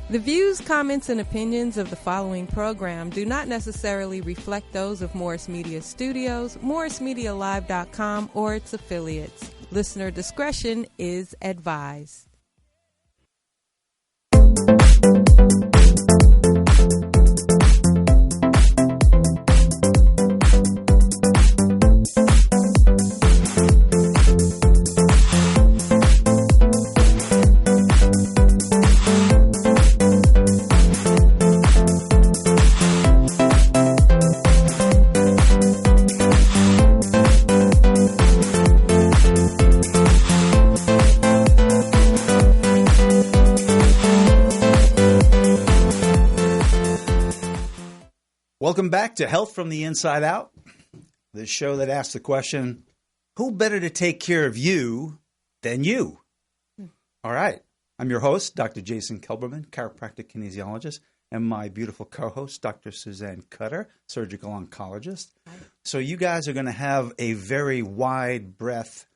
The views, comments, and opinions of the following program do not necessarily reflect those of Morris Media Studios, MorrisMediaLive.com, or its affiliates. Listener discretion is advised. Welcome back to Health from the Inside Out, the show that asks the question, who better to take care of you than you? All right. I'm your host, Dr. Jason Kelberman, chiropractic kinesiologist, and my beautiful co-host, Dr. Suzanne Cutter, surgical oncologist. Hi. So you guys are going to have a very wide breadth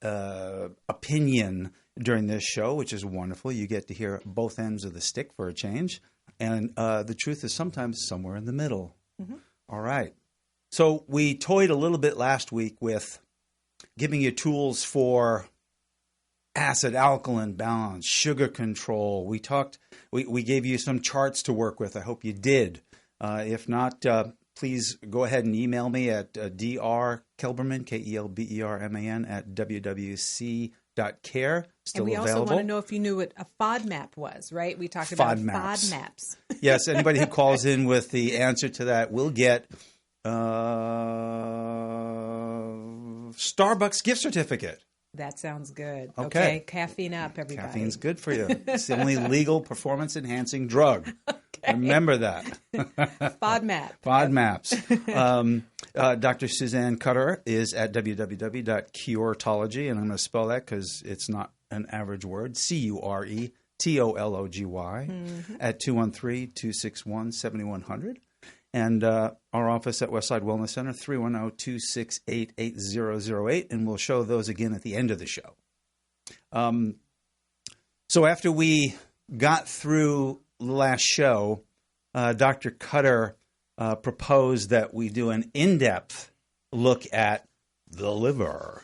opinion during this show, which is wonderful. You get to hear both ends of the stick for a change. And the truth is sometimes somewhere in the middle. Mm-hmm. All right. So we toyed a little bit last week with giving you tools for acid-alkaline balance, sugar control. We gave you some charts to work with. I hope you did. If not, please go ahead and email me at drkelberman, Kelberman, at wwc.care. Still and we available. Also want to know if you knew what a FODMAP was, right? We talked about FODMAPs. Yes, anybody who calls in with the answer to that will get Starbucks gift certificate. That sounds good. Okay. Caffeine up, everybody. Caffeine's good for you. It's the only legal performance-enhancing drug. Okay. Remember that. FODMAPs. Dr. Suzanne Cutter is at www.curetology, and I'm going to spell that because it's not an average word, Curetology, at 213-261-7100. And our office at Westside Wellness Center, 310-268-8008, and we'll show those again at the end of the show. So after we got through the last show, Dr. Cutter proposed that we do an in-depth look at the liver.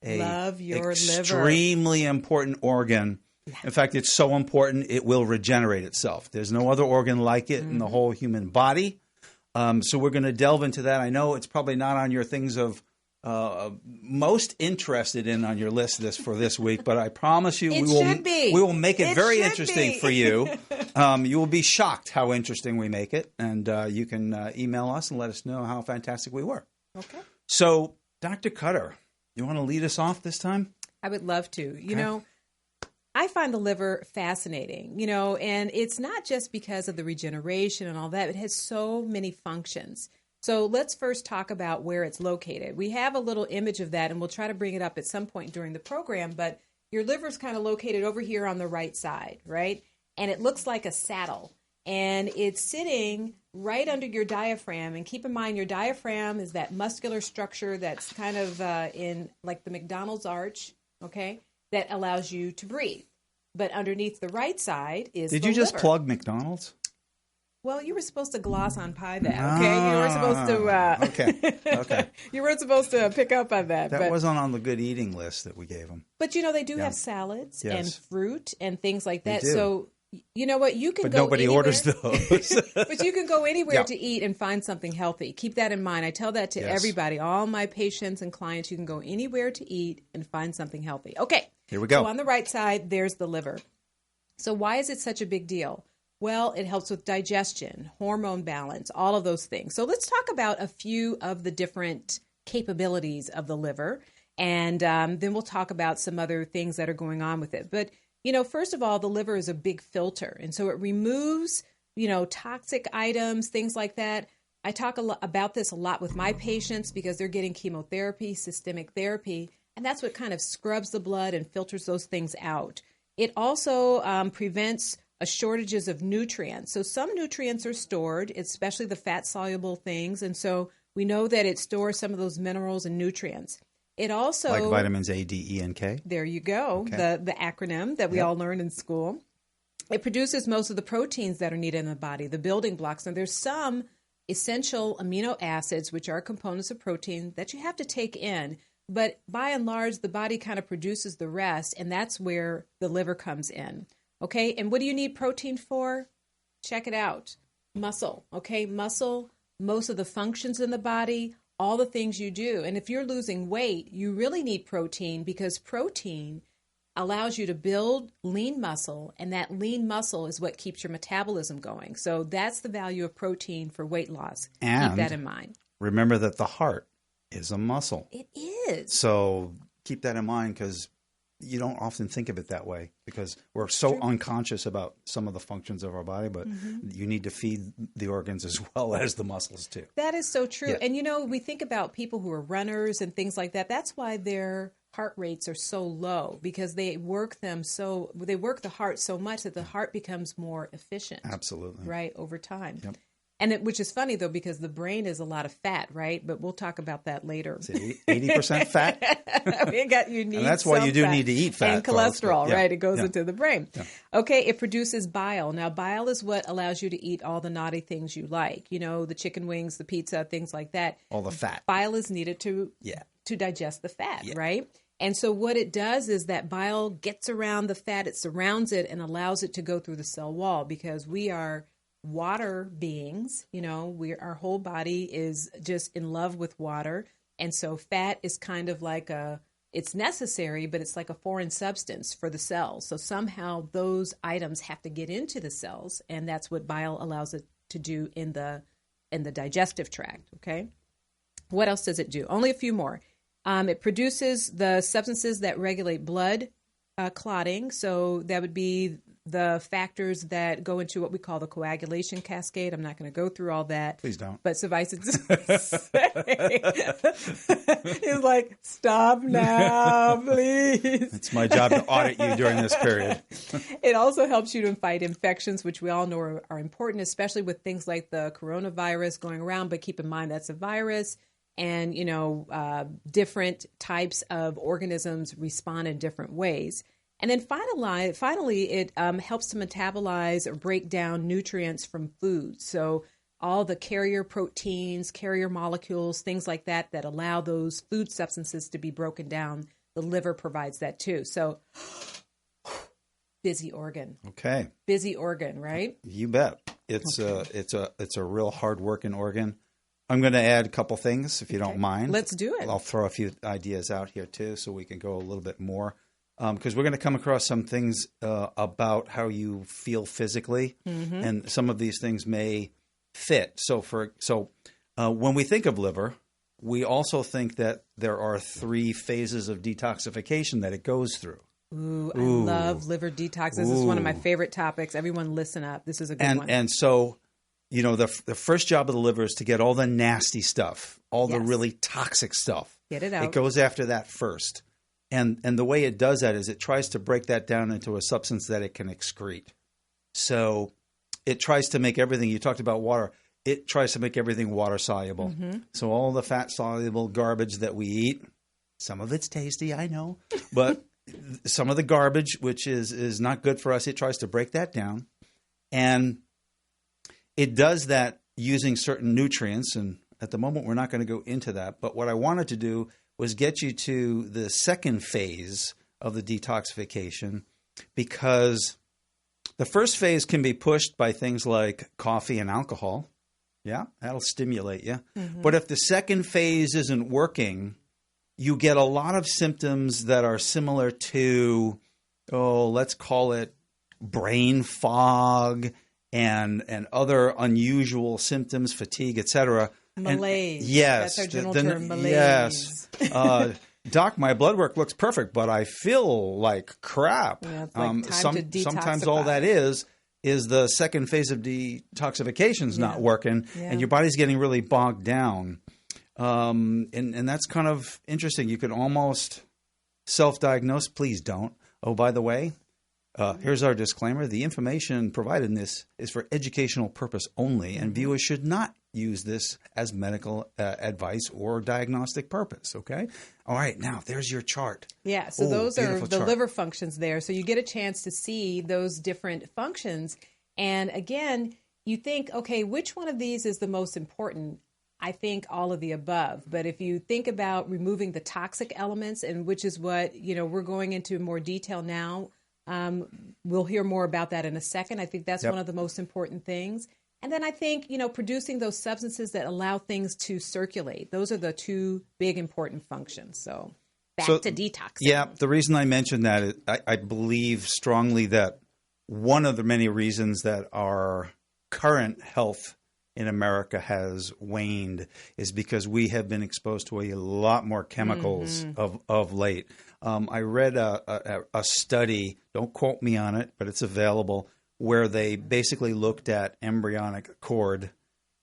Love your extremely liver. Important organ. In fact, it's so important it will regenerate itself. There's no other organ like it in the whole human body. So we're going to delve into that. I know it's probably not on your things of most interested in on your list for this week, but I promise you we will make it very interesting for you. You will be shocked how interesting we make it, and you can email us and let us know how fantastic we were. Okay. So, Dr. Cutter, you want to lead us off this time? I would love to. You know, I find the liver fascinating, and it's not just because of the regeneration and all that. It has so many functions. So let's first talk about where it's located. We have a little image of that, and we'll try to bring it up at some point during the program, but your liver's kind of located over here on the right side, right? And it looks like a saddle, and it's sitting right under your diaphragm. And keep in mind, your diaphragm is that muscular structure that's kind of in like the McDonald's arch, okay, that allows you to breathe. But underneath the right side is the liver. Did you just plug McDonald's? Well, you were supposed to gloss on pie that, okay? You were supposed to... Okay. You weren't supposed to pick up on that. That wasn't on the good eating list that we gave them. But, they do have salads and fruit and things like that. So, you know what? You can but go nobody anywhere. Orders those. But you can go anywhere to eat and find something healthy. Keep that in mind. I tell that to everybody, all my patients and clients. You can go anywhere to eat and find something healthy. Okay. Here we go. So on the right side, there's the liver. So why is it such a big deal? Well, it helps with digestion, hormone balance, all of those things. So let's talk about a few of the different capabilities of the liver, and then we'll talk about some other things that are going on with it. But, first of all, the liver is a big filter, and so it removes, toxic items, things like that. I talk about this a lot with my patients because they're getting chemotherapy, systemic therapy, and that's what kind of scrubs the blood and filters those things out. It also prevents shortages of nutrients. So some nutrients are stored, especially the fat-soluble things, and so we know that it stores some of those minerals and nutrients. It also... Like vitamins A, D, E, and K? There you go, the acronym that we all learned in school. It produces most of the proteins that are needed in the body, the building blocks. Now, there's some essential amino acids, which are components of protein, that you have to take in. But by and large, the body kind of produces the rest, and that's where the liver comes in. Okay, and what do you need protein for? Check it out. Muscle, okay? Muscle, most of the functions in the body, all the things you do. And if you're losing weight, you really need protein, because protein allows you to build lean muscle, and that lean muscle is what keeps your metabolism going. So that's the value of protein for weight loss. And keep that in mind. Remember that the heart is a muscle. It is. So keep that in mind, because you don't often think of it that way, because we're so unconscious about some of the functions of our body, but you need to feed the organs as well as the muscles too. That is so true. Yeah. And, we think about people who are runners and things like that. That's why their heart rates are so low, because they work the heart so much that the heart becomes more efficient. Absolutely. Right, over time. Yep. And which is funny, though, because the brain is a lot of fat, right? But we'll talk about that later. Is it 80% fat? You need and that's why you do fat need to eat fat. and cholesterol, yeah. right? It goes yeah. into the brain. Yeah. Okay, it produces bile. Now, bile is what allows you to eat all the naughty things you like. The chicken wings, the pizza, things like that. All the fat. Bile is needed to digest the fat, right? And so what it does is that bile gets around the fat, it surrounds it, and allows it to go through the cell wall, because we are water beings. Our whole body is just in love with water. And so fat is kind of like it's necessary, but it's like a foreign substance for the cells. So somehow those items have to get into the cells, and that's what bile allows it to do in the digestive tract, okay? What else does it do? Only a few more. It produces the substances that regulate blood clotting. So that would be the factors that go into what we call the coagulation cascade. I'm not going to go through all that. Please don't. But suffice it to say, it's like, stop now, please. It's my job to audit you during this period. It also helps you to fight infections, which we all know are important, especially with things like the coronavirus going around. But keep in mind, that's a virus. And, different types of organisms respond in different ways. And then finally, it helps to metabolize or break down nutrients from food. So all the carrier proteins, carrier molecules, things like that allow those food substances to be broken down. The liver provides that too. So busy organ. Okay. Busy organ, right? You bet. It's a real hard-working organ. I'm going to add a couple things, if you don't mind. Let's do it. I'll throw a few ideas out here, too, so we can go a little bit more. Because we're going to come across some things about how you feel physically, and some of these things may fit. So when we think of liver, we also think that there are 3 phases of detoxification that it goes through. Ooh, I love liver detox. This is one of my favorite topics. Everyone listen up. This is a good one. And so, the first job of the liver is to get all the nasty stuff, all the really toxic stuff. Get it out. It goes after that first. And the way it does that is it tries to break that down into a substance that it can excrete. So it tries to make everything, you talked about water, it tries to make everything water soluble. So all the fat soluble garbage that we eat, some of it's tasty, I know, but some of the garbage, which is not good for us, it tries to break that down. And it does that using certain nutrients. And at the moment, we're not going to go into that. But what I wanted to do was get you to the second phase of the detoxification, because the first phase can be pushed by things like coffee and alcohol. Yeah, that'll stimulate you. But if the second phase isn't working, you get a lot of symptoms that are similar to, let's call it brain fog and other unusual symptoms, fatigue, etc. Malaise. Yes. That's our general term, malaise. Yes. Doc, my blood work looks perfect, but I feel like crap. Yeah, it's like time to detoxify. Sometimes all that is the second phase of detoxification's not working, and your body's getting really bogged down. And that's kind of interesting. You could almost self-diagnose. Please don't. Oh, by the way, here's our disclaimer. The information provided in this is for educational purpose only, and viewers should not use this as medical advice or diagnostic purpose. Okay. All right. Now there's your chart. Yeah. So those are the chart. liver functions there. So you get a chance to see those different functions. And again, you think, okay, which one of these is the most important? I think all of the above. But if you think about removing the toxic elements, and which is what, we're going into more detail now, we'll hear more about that in a second. I think that's one of the most important things. And then I think, producing those substances that allow things to circulate. Those are the two big important functions. So back to detoxing. Yeah, the reason I mentioned that is I believe strongly that one of the many reasons that our current health in America has waned is because we have been exposed to a lot more chemicals of late. I read a study, don't quote me on it, but it's available, where they basically looked at embryonic cord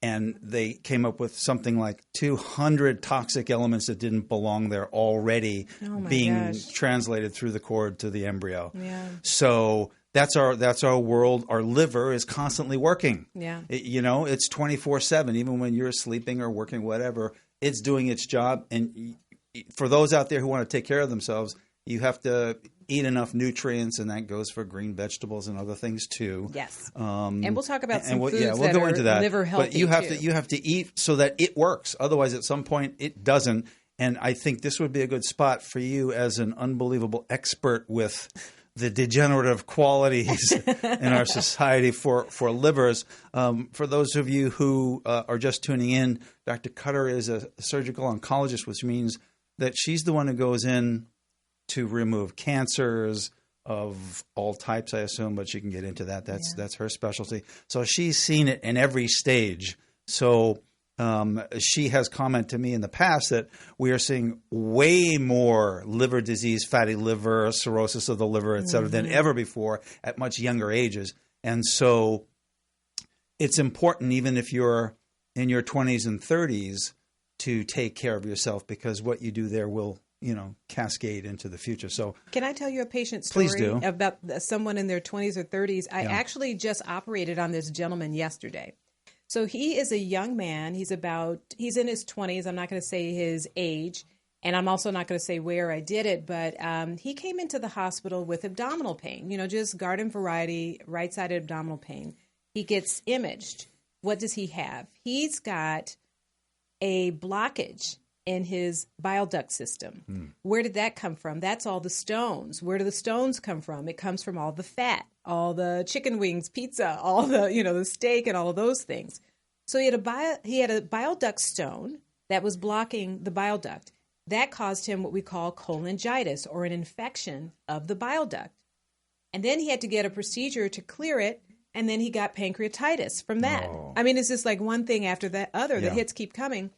and they came up with something like 200 toxic elements that didn't belong there already being translated through the cord to the embryo. Yeah. So that's our world. Our liver is constantly working. Yeah. It's 24/7. Even when you're sleeping or working, whatever, it's doing its job. And for those out there who want to take care of themselves, you have to eat enough nutrients, and that goes for green vegetables and other things too. Yes. And we'll talk about some foods that go are into that. liver healthy. But you have to eat so that it works. Otherwise, at some point, it doesn't. And I think this would be a good spot for you as an unbelievable expert with the degenerative qualities in our society for livers. For those of you who are just tuning in, Dr. Cutter is a surgical oncologist, which means that she's the one who goes in to remove cancers of all types, I assume, but she can get into that. That's her specialty. So she's seen it in every stage. So she has commented to me in the past that we are seeing way more liver disease, fatty liver, cirrhosis of the liver, et cetera, than ever before at much younger ages. And so it's important, even if you're in your 20s and 30s, to take care of yourself, because what you do there will, cascade into the future. So can I tell you a patient story please do. About someone in their 20s or 30s? I actually just operated on this gentleman yesterday. So he is a young man. He's in his 20s. I'm not going to say his age, and I'm also not going to say where I did it, but he came into the hospital with abdominal pain, just garden variety, right-sided abdominal pain. He gets imaged. What does he have? He's got a blockage in his bile duct system. Where did that come from? That's all the stones. Where do the stones come from? It comes from all the fat, all the chicken wings, pizza, all the, the steak and all of those things. So he had a bile duct stone that was blocking the bile duct. That caused him what we call cholangitis, or an infection of the bile duct. And then he had to get a procedure to clear it, and then he got pancreatitis from that. Oh. I mean, it's just like one thing after the other. The hits keep coming.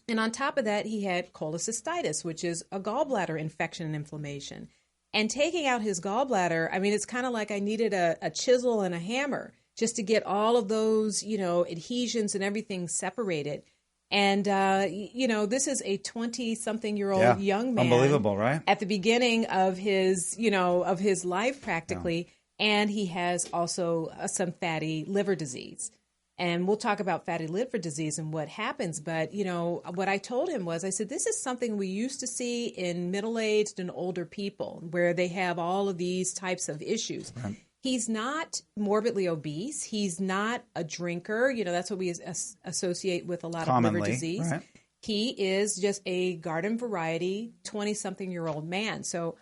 And on top of that, he had cholecystitis, which is a gallbladder infection and inflammation. And taking out his gallbladder, I mean, it's kind of like I needed a chisel and a hammer just to get all of those, adhesions and everything separated. And, this is a 20-something-year-old young man. Unbelievable, right? At the beginning of his, of his life practically. Yeah. And he has also some fatty liver disease. And we'll talk about fatty liver disease and what happens. But, what I told him was, I said, this is something we used to see in middle-aged and older people where they have all of these types of issues. Right. He's not morbidly obese. He's not a drinker. That's what we associate with a lot of liver disease. Right. He is just a garden variety, 20-something-year-old man. So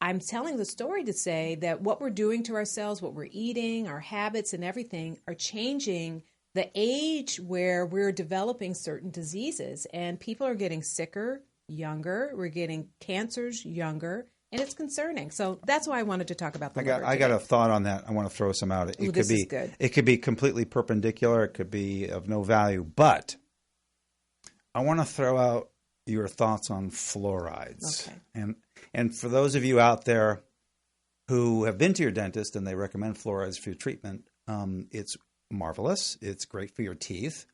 I'm telling the story to say that what we're doing to ourselves, what we're eating, our habits and everything are changing the age where we're developing certain diseases, and people are getting sicker, younger. We're getting cancers younger, and it's concerning. So that's why I wanted to talk about the liver. I got a thought on that. I want to throw some out. This is good. It could be completely perpendicular. It could be of no value, but I want to throw out your thoughts on fluorides. Okay. And for those of you out there who have been to your dentist and they recommend fluorides for your treatment, it's marvelous. It's great for your teeth.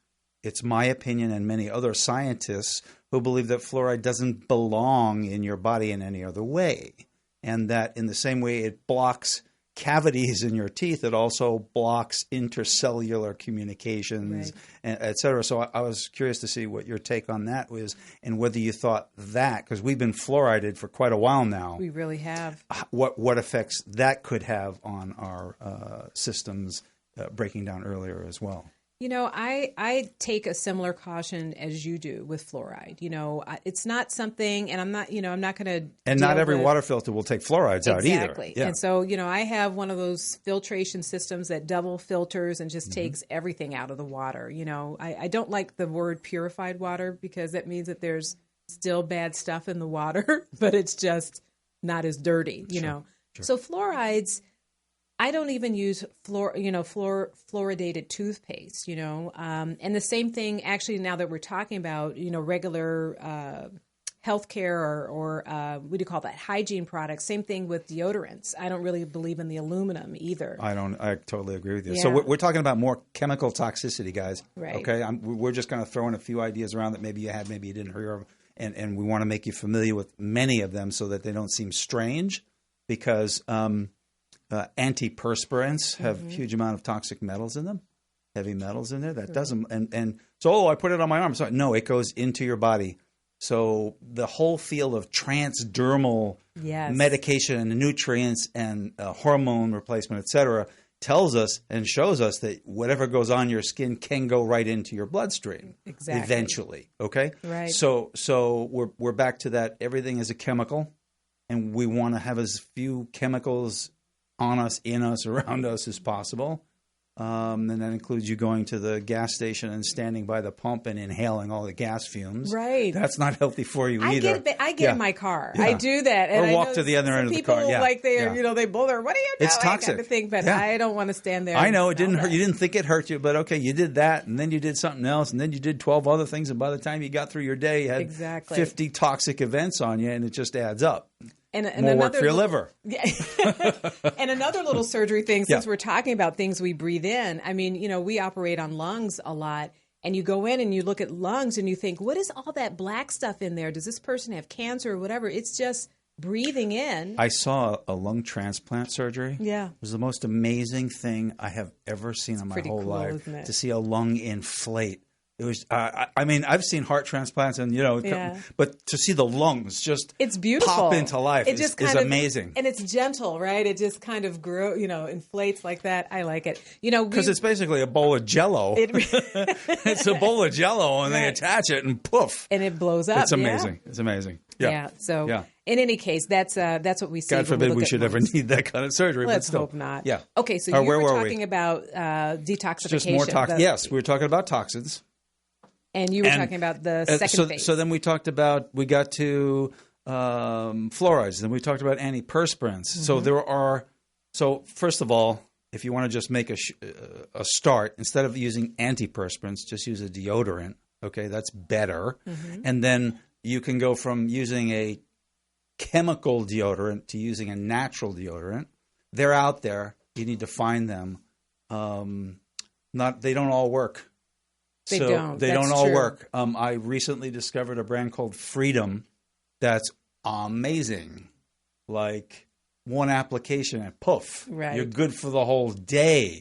It's my opinion and many other scientists who believe that fluoride doesn't belong in your body in any other way, and that in the same way it blocks cavities in your teeth, it also blocks intercellular communications, et cetera. So I was curious to see what your take on that was and whether you thought that, because we've been fluoridated for quite a while now. We really have. What effects that could have on our systems breaking down earlier as well. You know, I take a similar caution as you do with fluoride. You know, it's not something, and I'm not going to. And not every water filter will take fluorides out either. Exactly. Yeah. And so, I have one of those filtration systems that double filters and just takes everything out of the water. I don't like the word purified water because that means that there's still bad stuff in the water, but it's just not as dirty, Sure. So fluorides, I don't even use fluoridated toothpaste, and the same thing actually now that we're talking about, regular healthcare or what do you call that? Hygiene products. Same thing with deodorants. I don't really believe in the aluminum either. I totally agree with you. Yeah. So we're talking about more chemical toxicity, guys. Right. Okay. We're just going to throw in a few ideas around that maybe you had, maybe you didn't hear of. And we want to make you familiar with many of them so that they don't seem strange because, antiperspirants have huge amount of toxic metals in them, heavy metals in there. That doesn't, and so, I put it on my arm. So, no, it goes into your body. So the whole field of transdermal medication and nutrients and hormone replacement, et cetera, tells us and shows us that whatever goes on your skin can go right into your bloodstream eventually. Okay. Right. So we're back to that. Everything is a chemical, and we want to have as few chemicals on us, in us, around us as possible. And that includes you going to the gas station and standing by the pump and inhaling all the gas fumes. Right. That's not healthy for you either. I get in my car. Yeah. I do that. And or walk to the other end of the car. People like they both are, what are you doing? It's toxic. Kind of thing, but I don't want to stand there. I know it didn't hurt. You didn't think it hurt you, but okay, you did that, and then you did something else, and then you did 12 other things, and by the time you got through your day, you had 50 toxic events on you, and it just adds up. And more work for your liver. Yeah. And another little surgery thing, since we're talking about things we breathe in, I mean, we operate on lungs a lot, and you go in and you look at lungs and you think, what is all that black stuff in there? Does this person have cancer or whatever? It's just breathing in. I saw a lung transplant surgery. Yeah. It was the most amazing thing I have ever seen in my whole life. To see a lung inflate. It was. I mean, I've seen heart transplants, and but to see the lungs it's beautiful. Pop into life is amazing, and it's gentle, right? It just kind of inflates like that. I like it, because it's basically a bowl of Jello. It's a bowl of Jello, and they attach it, and poof, and it blows up. It's amazing. Yeah. It's amazing. Yeah. So in any case, that's what we see. God forbid we should ever need that kind of surgery. Let's but still, hope not. Yeah. Okay, so you were talking about detoxification. Just more toxins. Yes, we were talking about toxins. And you were talking about the second phase. So then we got to fluorides. Then we talked about antiperspirants. Mm-hmm. So first of all, if you want to just make a start, instead of using antiperspirants, just use a deodorant. Okay, that's better. Mm-hmm. And then you can go from using a chemical deodorant to using a natural deodorant. They're out there. You need to find them. They don't all work. They don't. They don't all work. I recently discovered a brand called Freedom that's amazing. Like one application and poof, you're good for the whole day,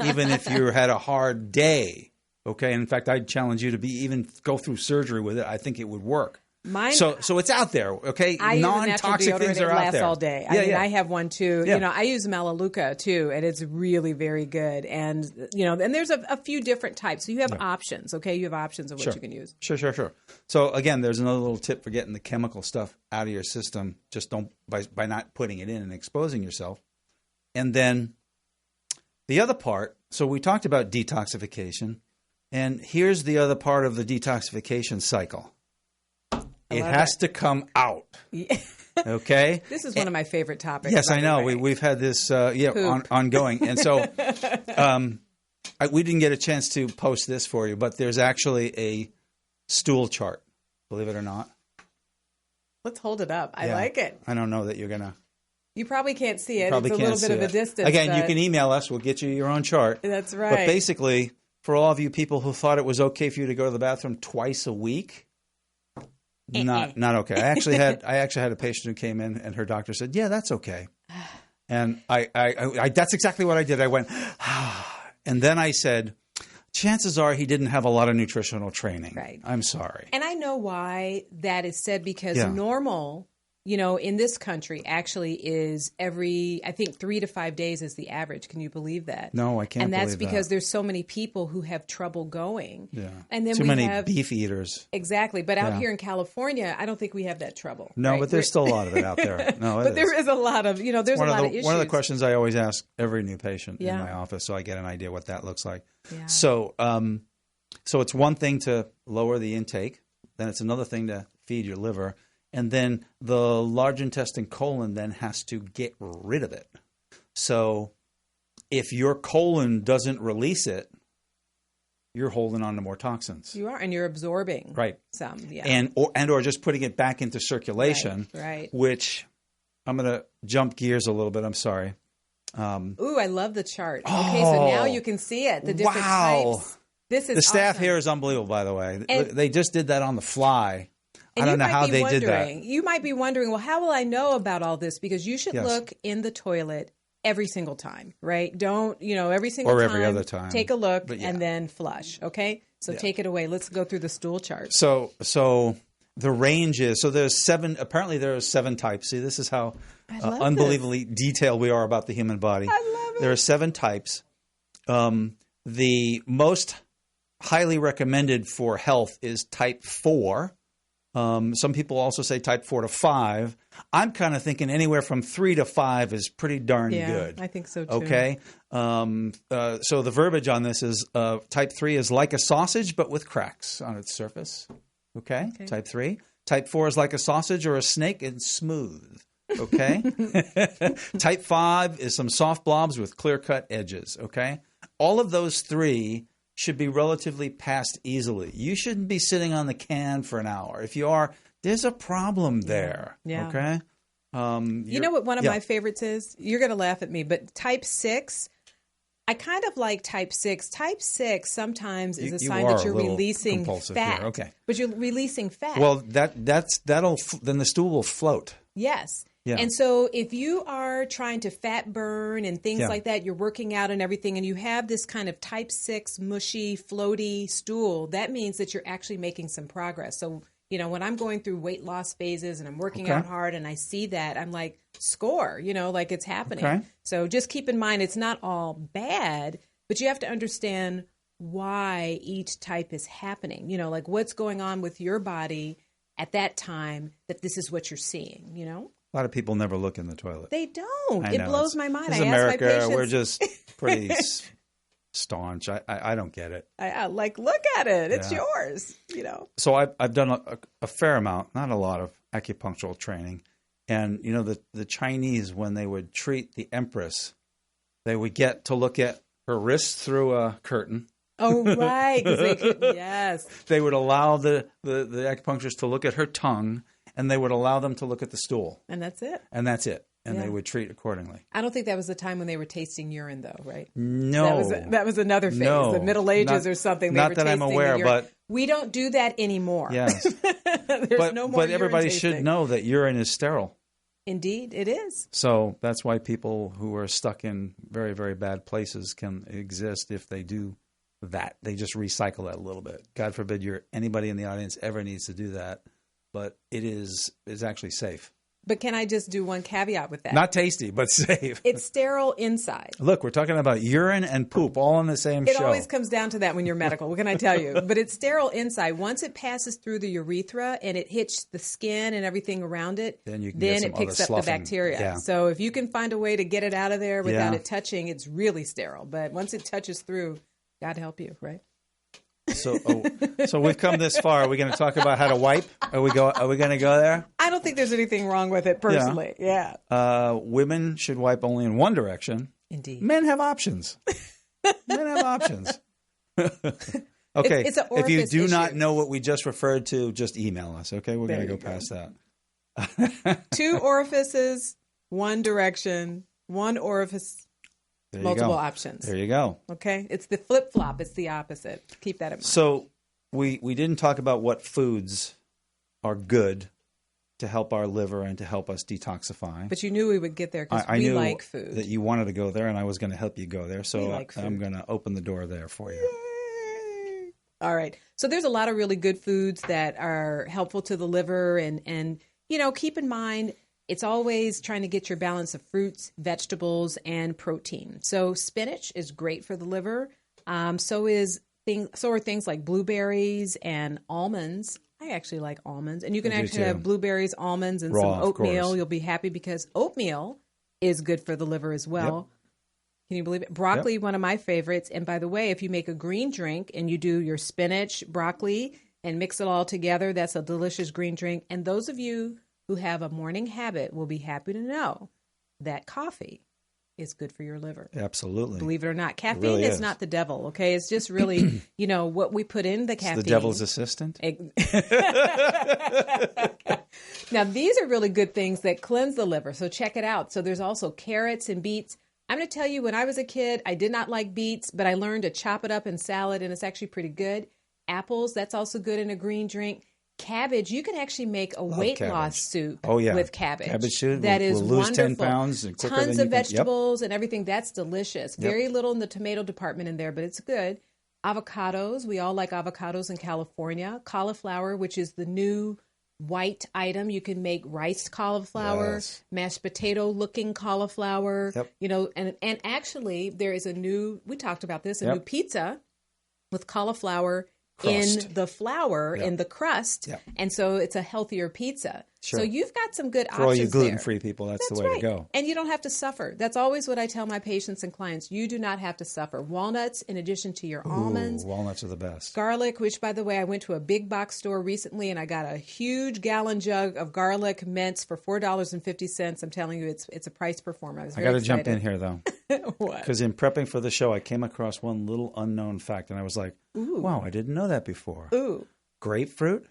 even if you had a hard day. Okay, and in fact, I'd challenge you to even go through surgery with it. I think it would work. So it's out there, okay? Non-toxic things are out there. All day. I have one too. Yeah. I use Melaleuca too, and it's really very good. And and there's a few different types. So you have options, okay? You have options of what you can use. Sure. So again, there's another little tip for getting the chemical stuff out of your system. Just don't by not putting it in and exposing yourself. And then the other part. So we talked about detoxification, and here's the other part of the detoxification cycle. It has to come out. Okay? This is one of my favorite topics. Yes, I know. We've had this ongoing. And so we didn't get a chance to post this for you, but there's actually a stool chart, believe it or not. Let's hold it up. I like it. I don't know that you're going to. You probably can't see it. It's a little bit of a distance. Again, you can email us. We'll get you your own chart. That's right. But basically, for all of you people who thought it was okay for you to go to the bathroom twice a week, not okay. I actually had a patient who came in, and her doctor said, "Yeah, that's okay." And I that's exactly what I did. I went, and then I said, chances are he didn't have a lot of nutritional training. Right. I'm sorry. And I know why that is said, because Yeah. normal, in this country actually is I think 3 to 5 days is the average. Can you believe that? No, I can't And that's believe because that. there's so many people who have trouble going. Yeah. And then Too we many have beef eaters. Exactly. But out Yeah. here in California, I don't think we have that trouble. No, right? but there's still a lot of it out there. No, But there is a lot of, there's a lot of issues. One of the questions I always ask every new patient Yeah. in my office, so I get an idea what that looks like. Yeah. So, so it's one thing to lower the intake, then it's another thing to feed your liver, and then the large intestine colon then has to get rid of it. So, if your colon doesn't release it, you're holding on to more toxins. You are, and you're absorbing Right. some. Yeah. And or just putting it back into circulation, Right. which I'm going to jump gears a little bit. I'm sorry. Ooh, I love the chart. Okay, so now you can see it. The different Wow. types. This is The staff awesome. here is unbelievable, by the way. And- They just did that on the fly. I And don't you know might how be they did that. wondering- You might be wondering, well, how will I know about all this? Because you should Yes. look in the toilet every single time, right? Don't, every single Or time. every other time. Take a look But yeah. and then flush, okay? So Yeah. take it away. Let's go through the stool chart. So the range is, there's 7, apparently there are 7 types. See, this is how love unbelievably detailed we are about the human body. I love it. There are 7 types. The most highly recommended for health is type 4. Some people also say type 4 to 5. I'm kind of thinking anywhere from 3 to 5 is pretty darn Yeah, good. I think so too. Okay. So the verbiage on this is type 3 is like a sausage, but with cracks on its surface. Okay. Type 3. Type 4 is like a sausage or a snake and smooth. Okay. Type 5 is some soft blobs with clear-cut edges. Okay. All of those 3 should be relatively passed easily. You shouldn't be sitting on the can for an hour. If you are, there's a problem there. Yeah. Okay. You know what one of yeah. my favorites is? You're going to laugh at me, but type 6, I kind of like type 6. Type 6 sometimes is a sign are that a you're little releasing compulsive fat. here. Okay. But you're releasing fat. Well, then the stool will float. Yes. Yeah. And so if you are trying to fat burn and things Yeah. like that, you're working out and everything, and you have this kind of type 6 mushy, floaty stool, that means that you're actually making some progress. So, when I'm going through weight loss phases and I'm working Okay. out hard and I see that, I'm like, score, like it's happening. Okay. So just keep in mind, it's not all bad, but you have to understand why each type is happening. Like what's going on with your body at that time that this is what you're seeing, A lot of people never look in the toilet. They don't. I It know. blows my mind. This I is ask my America. patients. We're just pretty staunch. I don't get it. I like, look at it. It's Yeah. yours. So I've done a fair amount, not a lot of acupunctural training. And, the Chinese, when they would treat the empress, they would get to look at her wrist through a curtain. Oh, right. 'Cause they could, yes. They would allow the acupuncturist to look at her tongue, and they would allow them to look at the stool. And that's it. And that's it. And Yeah. they would treat accordingly. I don't think that was the time when they were tasting urine, though, right? No. That was another phase, No. the Middle Ages Not- or something. not were that I'm tasting the aware, urine. but- we don't do that anymore. Yes. There's no more but everybody urine should tasting. know that urine is sterile. Indeed, it is. So that's why people who are stuck in very, very bad places can exist if they do that. They just recycle that a little bit. God forbid anybody in the audience ever needs to do that, but it's actually safe. But can I just do one caveat with that? Not tasty, but safe. It's sterile inside. Look, we're talking about urine and poop all in the same It show. always comes down to that when you're medical. What can I tell you? But it's sterile inside. Once it passes through the urethra and it hits the skin and everything around it, Then you can get some it picks other up the sloughing. bacteria. Yeah. So if you can find a way to get it out of there without Yeah. it touching, it's really sterile. But once it touches through, God help you, right? So we've come this far. Are we going to talk about how to wipe? Are we going to go there? I don't think there's anything wrong with it personally. Yeah. Women should wipe only in one direction. Indeed. Men have options. Men have options. Okay. It's an if you orifice do not issue. know what we just referred to, just email us. Okay, we're going to There go you go. past that. 2 orifices, 1 direction, 1 orifice, There you multiple go. options. There you go. Okay? It's the flip-flop. It's the opposite. Keep that in mind. So we didn't talk about what foods are good to help our liver and to help us detoxify. But you knew we would get there because I we knew like food. that you wanted to go there, and I was going to help you go there. So like I'm going to open the door there for you. Yay! All right. So there's a lot of really good foods that are helpful to the liver. And keep in mind, it's always trying to get your balance of fruits, vegetables, and protein. So spinach is great for the liver. So are things like blueberries and almonds. I actually like almonds. And you can actually have blueberries, almonds, and some oatmeal. You'll be happy because oatmeal is good for the liver as well. Yep. Can you believe it? Broccoli, one of my favorites. And by the way, if you make a green drink and you do your spinach, broccoli, and mix it all together, that's a delicious green drink. And those of you who have a morning habit will be happy to know that coffee is good for your liver. Absolutely. Believe it or not. Caffeine really is not the devil, okay? It's just really, what we put in the caffeine. It's the devil's assistant? Now, these are really good things that cleanse the liver, so check it out. So there's also carrots and beets. I'm going to tell you, when I was a kid, I did not like beets, but I learned to chop it up in salad, and it's actually pretty good. Apples, that's also good in a green drink. Cabbage, you can actually make a weight loss soup with cabbage. Cabbage soup, that is we'll lose wonderful. 10 pounds and quicker Tons than of vegetables and everything. That's delicious. Yep. Very little in the tomato department in there, but it's good. Avocados, we all like avocados in California. Cauliflower, which is the new white item. You can make riced cauliflower, mashed potato looking cauliflower, and actually there is we talked about this, new pizza with cauliflower crust in the flour, in the crust. Yep. And so it's a healthier pizza. Sure. So you've got some good options. For all you gluten-free people, that's the way to go. And you don't have to suffer. That's always what I tell my patients and clients. You do not have to suffer. Walnuts, in addition to your almonds. Walnuts are the best. Garlic, which, by the way, I went to a big box store recently and I got a huge gallon jug of garlic mints for $4.50. I'm telling you, it's a price performer. I got to jump in here, though. What? Because in prepping for the show, I came across one little unknown fact, and I was like, wow, I didn't know that before. Grapefruit?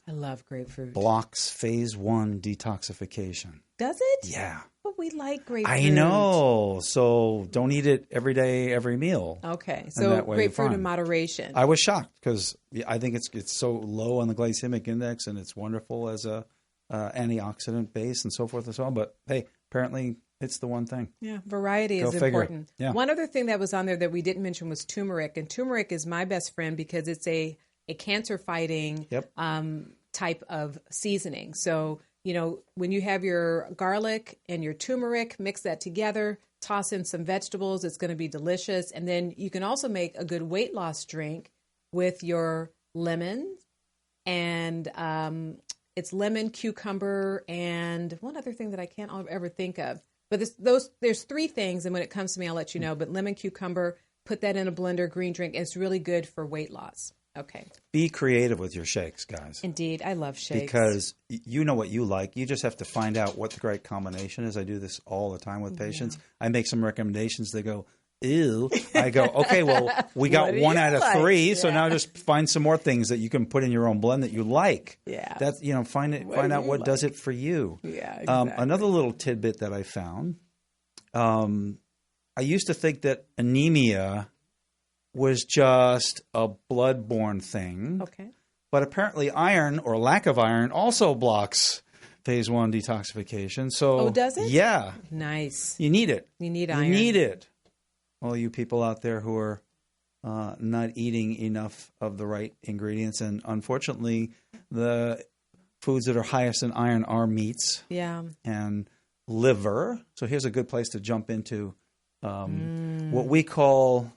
I love grapefruit. Blocks phase 1 detoxification. Does it? Yeah. But we like grapefruit. I know. So don't eat it every day, every meal. Okay. So grapefruit in moderation. I was shocked because I think it's so low on the glycemic index and it's wonderful as a antioxidant base and so forth and so on. But hey, apparently it's the one thing. Yeah, variety is important. Yeah. One other thing that was on there that we didn't mention was turmeric. And turmeric is my best friend because it's a cancer-fighting type of seasoning. So, when you have your garlic and your turmeric, mix that together, toss in some vegetables, it's going to be delicious. And then you can also make a good weight loss drink with your lemon. And it's lemon, cucumber, and one other thing that I can't ever think of. But there's three things, and when it comes to me, I'll let you know. But lemon, cucumber, put that in a blender, green drink. It's really good for weight loss. Okay. Be creative with your shakes, guys. Indeed. I love shakes. Because you know what you like. You just have to find out what the right combination is. I do this all the time with patients. I make some recommendations. They go, ew. I go, okay, well, we got one out of three. So now just find some more things that you can put in your own blend that you like. Yeah. That's, find out what does it for you. Yeah, exactly. Another little tidbit that I found. I used to think that anemia was just a blood-borne thing. Okay. But apparently iron or lack of iron also blocks phase 1 detoxification. So, does it? Yeah. Nice. You need it. You need iron. You need it. All you people out there who are not eating enough of the right ingredients. And unfortunately, the foods that are highest in iron are meats and liver. So here's a good place to jump into what we call...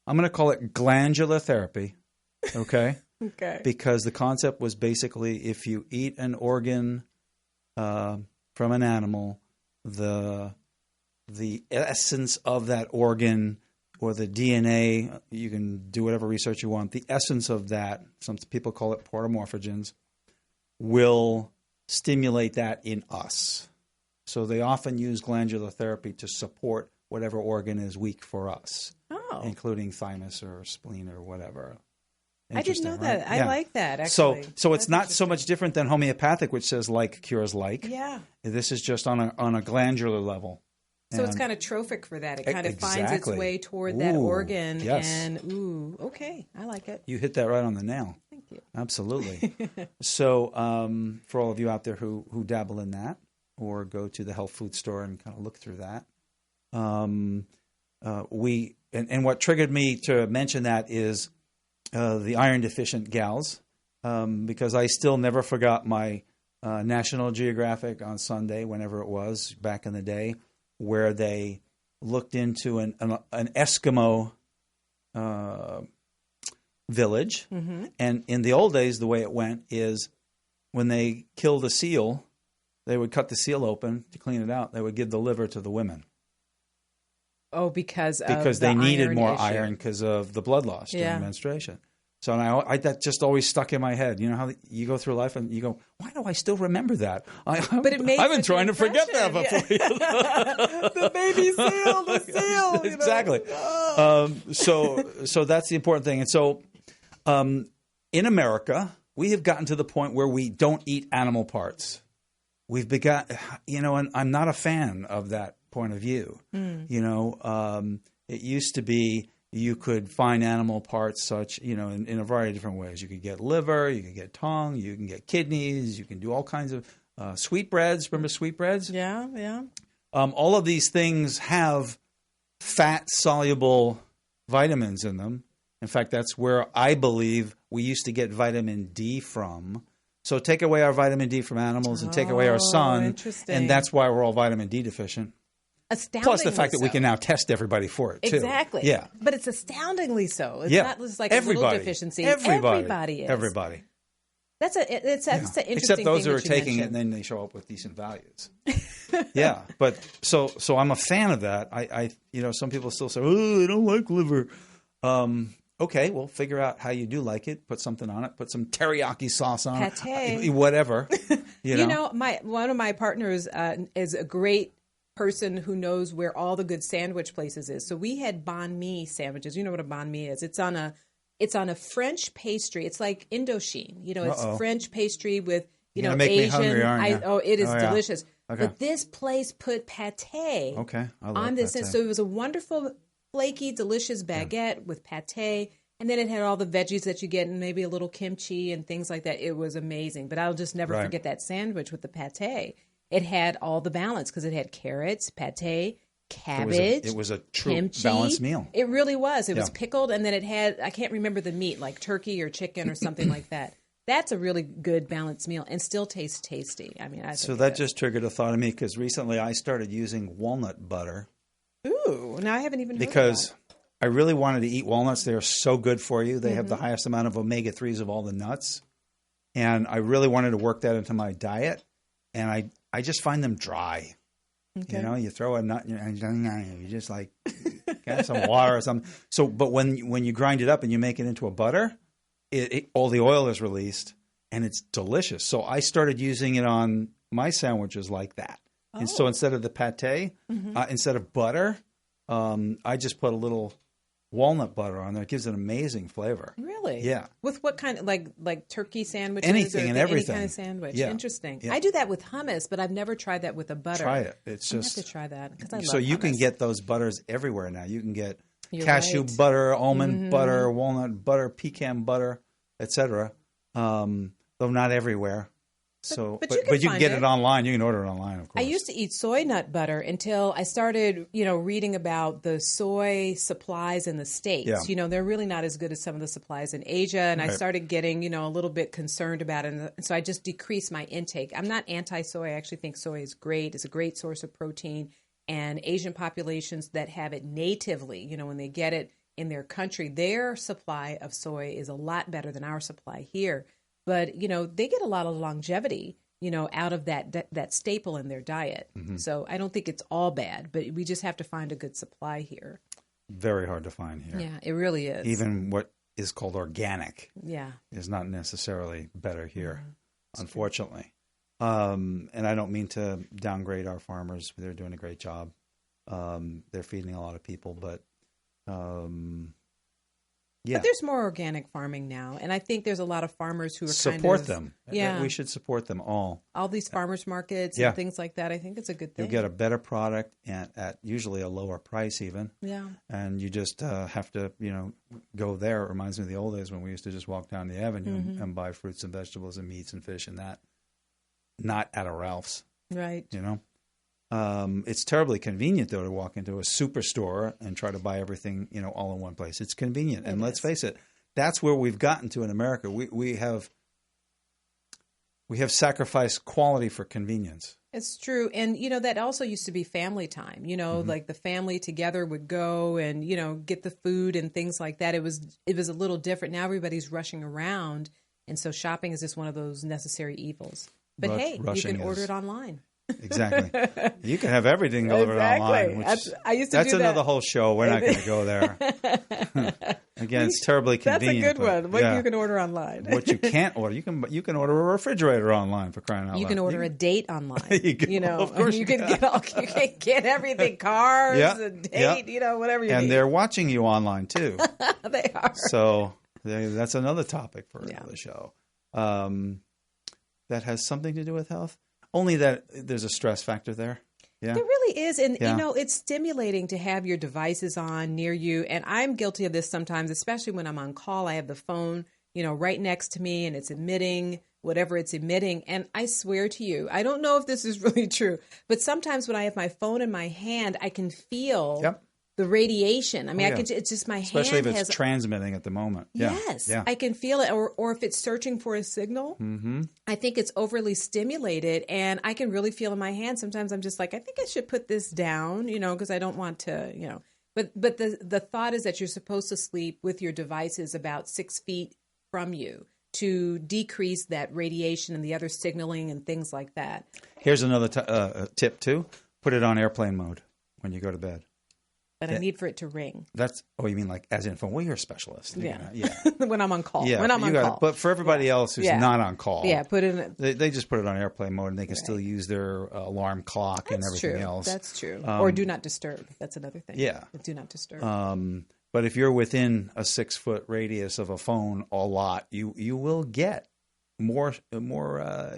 I'm going to call it glandular therapy, okay? Okay. Because the concept was basically if you eat an organ from an animal, the essence of that organ or the DNA, you can do whatever research you want, the essence of that, some people call it portomorphogens, will stimulate that in us. So they often use glandular therapy to support whatever organ is weak for us. Including thymus or spleen or whatever. I didn't know that. I like that, actually. So it's not so much different than homeopathic, which says like cures like. Yeah. This is just on a glandular level. So it's kind of trophic for that. It kind of finds its way toward that organ. Yes. And, okay, I like it. You hit that right on the nail. Thank you. absolutely. So for all of you out there who dabble in that or go to the health food store and kind of look through that, what triggered me to mention that is the iron deficient gals, because I still never forgot my National Geographic on Sunday, whenever it was back in the day, where they looked into an Eskimo village. Mm-hmm. And in the old days, the way it went is when they killed a seal, they would cut the seal open to clean it out. They would give the liver to the women. Oh, because they needed more issue. iron because of the blood loss during menstruation. So I that just always stuck in my head. You know how you go through life and you go, why do I still remember that? I've been trying to forget that before. The baby seal, the seal. Exactly. So that's the important thing. And so in America, we have gotten to the point where we don't eat animal parts. We've begun, and I'm not a fan of that point of view. It used to be you could find animal parts such, in a variety of different ways. You could get liver, you could get tongue, you can get kidneys, you can do all kinds of sweetbreads. Remember sweetbreads? Yeah, yeah. All of these things have fat-soluble vitamins in them. In fact, that's where I believe we used to get vitamin D from. So take away our vitamin D from animals and take away our sun, and that's why we're all vitamin D deficient. Plus the fact that we can now test everybody for it, too. Exactly. Yeah. But it's astoundingly so. It's not just like a little deficiency. Everybody is. Everybody. That's an interesting Except those thing who are taking it and then they show up with decent values. Yeah. But so I'm a fan of that. I some people still say, oh, I don't like liver. Okay, well, figure out how you do like it. Put something on it. Put some teriyaki sauce on it. Whatever. One of my partners is a great person who knows where all the good sandwich places is. So we had banh mi sandwiches. You know what a banh mi is? It's on a French pastry. It's like Indochine. It's French pastry with You're make Asian. Me hungry, aren't you? It is delicious. Okay. But this place put pate. Okay, I love on this, pate. so it was a wonderful, flaky, delicious baguette with pate. And then it had all the veggies that you get and maybe a little kimchi and things like that. It was amazing. But I'll just never forget that sandwich with the pate. It had all the balance because it had carrots, pate, cabbage. It was a true kimchi. balanced meal. It really was. It was pickled, and then it had, I can't remember the meat, like turkey or chicken or something like that. That's a really good balanced meal and still tastes tasty. I mean, so that just triggered a thought in me because recently I started using walnut butter. Ooh, now I haven't even heard because of that. I really wanted to eat walnuts. They are so good for you. They have the highest amount of omega-3s of all the nuts. And I really wanted to work that into my diet. And I just find them dry. Okay. You throw a nut and you just like get some water or something. So, but when you grind it up and you make it into a butter, all the oil is released and it's delicious. So I started using it on my sandwiches like that. Oh. And so instead of the pate, instead of butter, I just put a little walnut butter on there. It gives an amazing flavor. Really? Yeah. With what kind of, like turkey sandwiches? Anything and everything. Any kind of sandwich. Yeah. Interesting. Yeah. I do that with hummus, but I've never tried that with a butter. Try it. It's I just. have to try that because I love So you hummus. can get those butters everywhere now. You can get You're cashew right. butter, almond butter, walnut butter, pecan butter, etc. Though not everywhere. So, but you can get it online. You can order it online, of course. I used to eat soy nut butter until I started, reading about the soy supplies in the States. Yeah. They're really not as good as some of the supplies in Asia. And I started getting, a little bit concerned about it. And so I just decreased my intake. I'm not anti-soy. I actually think soy is great. It's a great source of protein. And Asian populations that have it natively, when they get it in their country, their supply of soy is a lot better than our supply here. But, they get a lot of longevity, out of that staple in their diet. Mm-hmm. So I don't think it's all bad, but we just have to find a good supply here. Very hard to find here. Yeah, it really is. Even what is called organic is not necessarily better here, unfortunately. And I don't mean to downgrade our farmers. They're doing a great job. They're feeding a lot of people, but Yeah. But there's more organic farming now, and I think there's a lot of farmers who are support them. Yeah, we should support them all. All these farmers markets Yeah. and things like that. I think it's a good thing. You'll get a better product and at usually a lower price even. Yeah. And you just have to, go there. It reminds me of the old days when we used to just walk down the avenue and buy fruits and vegetables and meats and fish and that. Not at a Ralph's. Right. It's terribly convenient, though, to walk into a superstore and try to buy everything, all in one place. It's convenient. And let's face it, that's where we've gotten to in America. We have sacrificed quality for convenience. It's true. And, that also used to be family time, like the family together would go and, get the food and things like that. It was a little different. Now everybody's rushing around. And so shopping is just one of those necessary evils. But hey, you can order it online. Exactly. You can have everything delivered online. Which, I used to do that. That's another whole show. We're not going to go there. Again, it's terribly convenient. That's a good one. What you can order online. What you can't order, you can order a refrigerator online, for crying out loud. You can order a date online. Of course you can get everything, cars, a date, whatever you need. And they're watching you online too. They are. So that's another topic for the show. That has something to do with health. Only that there's a stress factor there. Yeah. There really is. And, it's stimulating to have your devices on near you. And I'm guilty of this sometimes, especially when I'm on call. I have the phone, right next to me and it's emitting whatever it's emitting. And I swear to you, I don't know if this is really true, but sometimes when I have my phone in my hand, I can feel the radiation. I mean, it's just my especially hand if it's transmitting at the moment. Yes, I can feel it. Or if it's searching for a signal, I think it's overly stimulated, and I can really feel in my hand. Sometimes I'm just like, I think I should put this down, because I don't want to, But the thought is that you're supposed to sleep with your devices about 6 feet from you to decrease that radiation and the other signaling and things like that. Here's another tip too: put it on airplane mode when you go to bed. But I need for it to ring. You mean like as in phone? Well, you're a specialist. Yeah. Yeah. When I'm on call. Yeah. When I'm on call. But for everybody else who's not on call. Yeah, put it in. They just put it on airplane mode and they can still use their alarm clock and everything else. That's true. Or do not disturb. That's another thing. Yeah. Do not disturb. But if you're within a 6-foot radius of a phone a lot, you will get more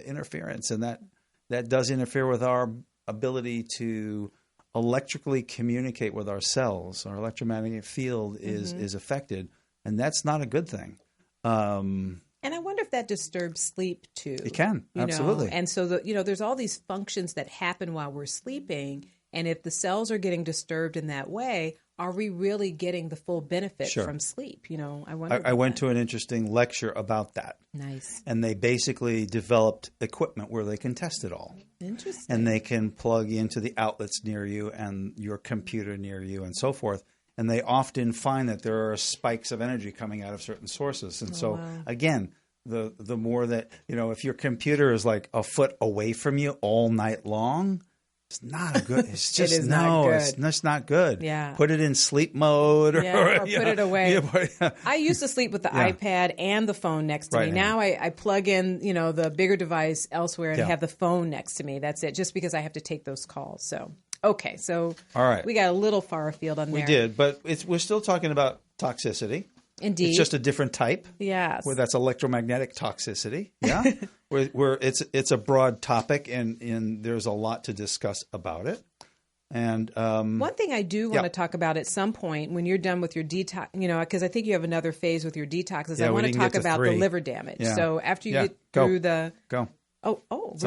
interference, and that does interfere with our ability to electrically communicate with our cells. Our electromagnetic field is affected, and that's not a good thing. And I wonder if that disturbs sleep too. It can, absolutely. And so there's all these functions that happen while we're sleeping, and if the cells are getting disturbed in that way, are we really getting the full benefit from sleep? I wonder. I went to an interesting lecture about that. Nice. And they basically developed equipment where they can test it all. Interesting. And they can plug into the outlets near you and your computer near you and so forth. And they often find that there are spikes of energy coming out of certain sources. And again, the more that, if your computer is like a foot away from you all night long, it's not a good. It's just it is not good. It's just not good. Yeah. Put it in sleep mode, or put it away. I used to sleep with the iPad and the phone next to me. Now I plug in, the bigger device elsewhere and have the phone next to me. That's it. Just because I have to take those calls. So okay, so all right, we got a little far afield on there. We did, but we're still talking about toxicity. Indeed. It's just a different type. Yes. Where that's electromagnetic toxicity. Yeah. where it's a broad topic and there's a lot to discuss about it. And one thing I do want to talk about at some point when you're done with your detox, because I think you have another phase with your detox, is I want to talk about the liver damage. Yeah. So after you get through Go. We're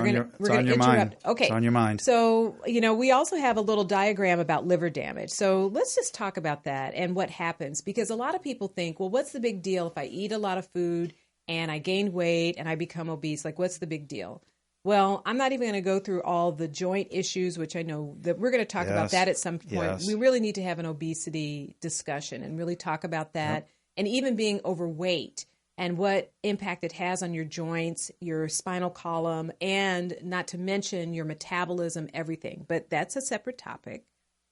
going to interrupt. Mind. Okay. It's on your mind. So, we also have a little diagram about liver damage. So let's just talk about that and what happens, because a lot of people think, well, what's the big deal if I eat a lot of food and I gain weight and I become obese? Like, what's the big deal? Well, I'm not even going to go through all the joint issues, which I know that we're going to talk about that at some point. Yes. We really need to have an obesity discussion and really talk about that, and even being overweight and what impact it has on your joints, your spinal column, and not to mention your metabolism, everything. But that's a separate topic.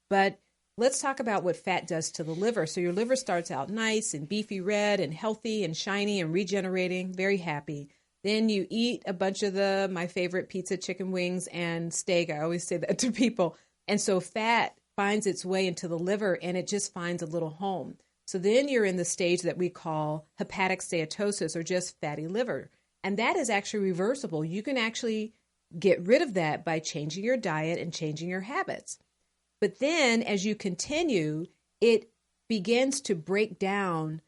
But let's talk about what fat does to the liver. So your liver starts out nice and beefy red and healthy and shiny and regenerating, very happy. Then you eat a bunch of my favorite pizza, chicken wings, and steak. I always say that to people. And so fat finds its way into the liver, and it just finds a little home. So then you're in the stage that we call hepatic steatosis, or just fatty liver. And that is actually reversible. You can actually get rid of that by changing your diet and changing your habits. But then as you continue, it begins to break down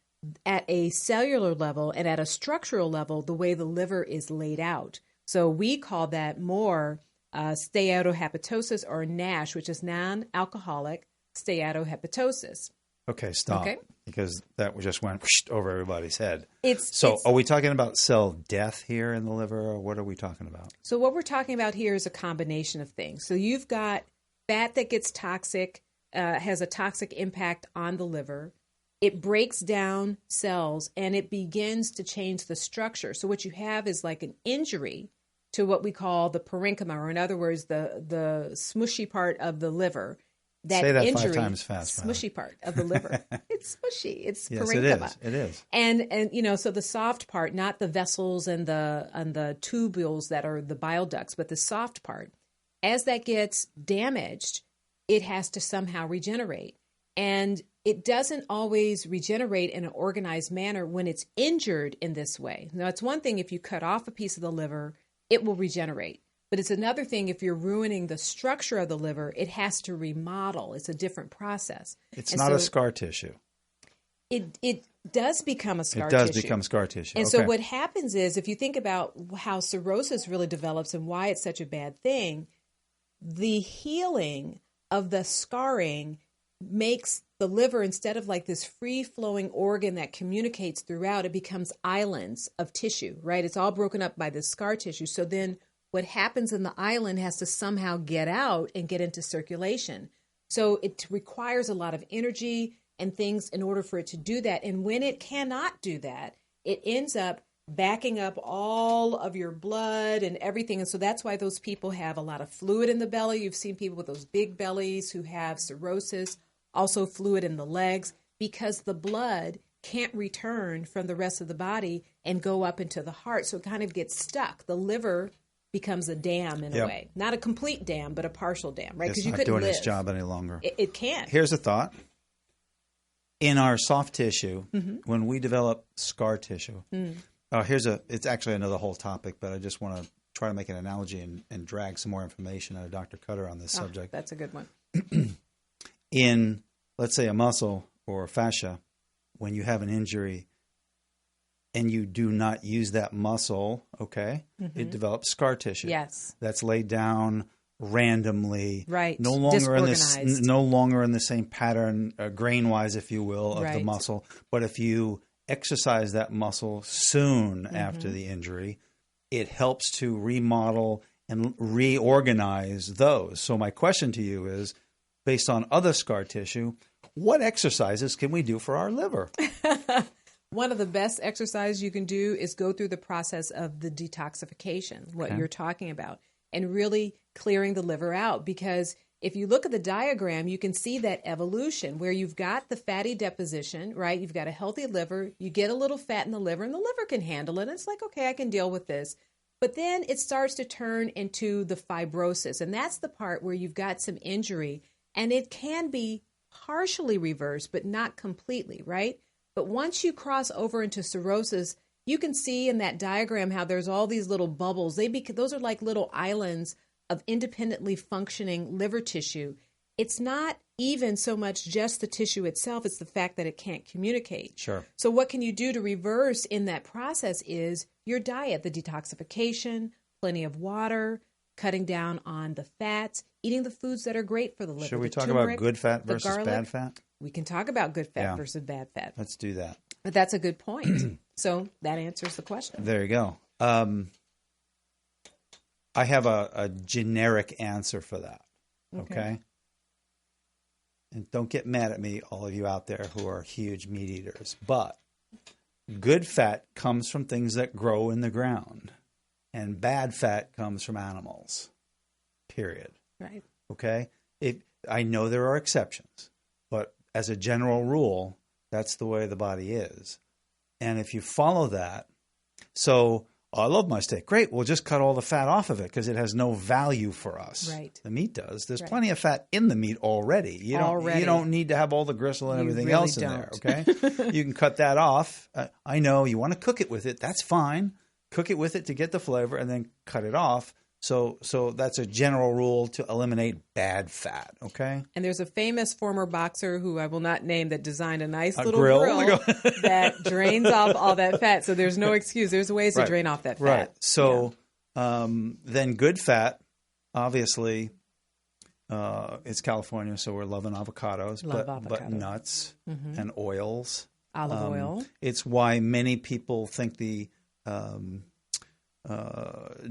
at a cellular level and at a structural level the way the liver is laid out. So we call that more steatohepatosis, or NASH, which is non-alcoholic steatohepatosis. Okay, stop. Okay. Because that just went over everybody's head. It's are we talking about cell death here in the liver, or what are we talking about? So what we're talking about here is a combination of things. So you've got fat that gets toxic, has a toxic impact on the liver. It breaks down cells and it begins to change the structure. So what you have is like an injury to what we call the parenchyma, or in other words, the smushy part of the liver. Say that injury, 5 times fast. Smushy part of the liver. It's smushy. It's yes, parenchyma. it is. And so the soft part, not the vessels and the tubules that are the bile ducts, but the soft part, as that gets damaged, it has to somehow regenerate. And it doesn't always regenerate in an organized manner when it's injured in this way. Now, it's one thing if you cut off a piece of the liver, it will regenerate. But it's another thing if you're ruining the structure of the liver, it has to remodel. It's a different process. It's not a scar tissue. It does become a scar tissue. It does become scar tissue. And so what happens is, if you think about how cirrhosis really develops and why it's such a bad thing, the healing of the scarring makes the liver, instead of like this free-flowing organ that communicates throughout, it becomes islands of tissue, right? It's all broken up by this scar tissue. So then what happens in the island has to somehow get out and get into circulation. So it requires a lot of energy and things in order for it to do that. And when it cannot do that, it ends up backing up all of your blood and everything. And so that's why those people have a lot of fluid in the belly. You've seen people with those big bellies who have cirrhosis, also fluid in the legs, because the blood can't return from the rest of the body and go up into the heart. So it kind of gets stuck. The liver becomes a dam in a way. Not a complete dam, but a partial dam, right? It's not doing its job any longer. It can't. Here's a thought. In our soft tissue, when we develop scar tissue, it's actually another whole topic, but I just want to try to make an analogy and drag some more information out of Dr. Cutter on this subject. That's a good one. In, let's say, a muscle or a fascia, when you have an injury and you do not use that muscle, it develops scar tissue. Yes. That's laid down randomly. Right. No longer in the same pattern, grain-wise, if you will, of the muscle. But if you exercise that muscle soon after the injury, it helps to remodel and reorganize those. So my question to you is, based on other scar tissue, what exercises can we do for our liver? One of the best exercises you can do is go through the process of the detoxification, what you're talking about, and really clearing the liver out. Because if you look at the diagram, you can see that evolution where you've got the fatty deposition, right? You've got a healthy liver, you get a little fat in the liver, and the liver can handle it. It's like, okay, I can deal with this. But then it starts to turn into the fibrosis, and that's the part where you've got some injury, and it can be partially reversed, but not completely, right? But once you cross over into cirrhosis, you can see in that diagram how there's all these little bubbles. Those are like little islands of independently functioning liver tissue. It's not even so much just the tissue itself, it's the fact that it can't communicate. Sure. So what can you do to reverse in that process is your diet, the detoxification, plenty of water, cutting down on the fats, eating the foods that are great for the liver. Should we talk about good fat versus bad fat? We can talk about good fat versus bad fat. Let's do that. But that's a good point. So that answers the question. There you go. I have a generic answer for that. Okay? And don't get mad at me, all of you out there who are huge meat eaters. But good fat comes from things that grow in the ground. And bad fat comes from animals. Period. Right. Okay? I know there are exceptions. But as a general rule, that's the way the body is. And if you follow that, so I love my steak. Great. We'll just cut all the fat off of it because it has no value for us. Right. The meat does. There's plenty of fat in the meat already. You don't need to have all the gristle and everything else in there. Okay. You can cut that off. I know you want to cook it with it. That's fine. Cook it with it to get the flavor and then cut it off. So that's a general rule to eliminate bad fat, okay? And there's a famous former boxer who I will not name that designed a nice little grill that drains off all that fat. So there's no excuse. There's ways to drain off that fat. Right. So then good fat, obviously, it's California, so we're loving avocados, but nuts and oils. Olive oil. It's why many people think the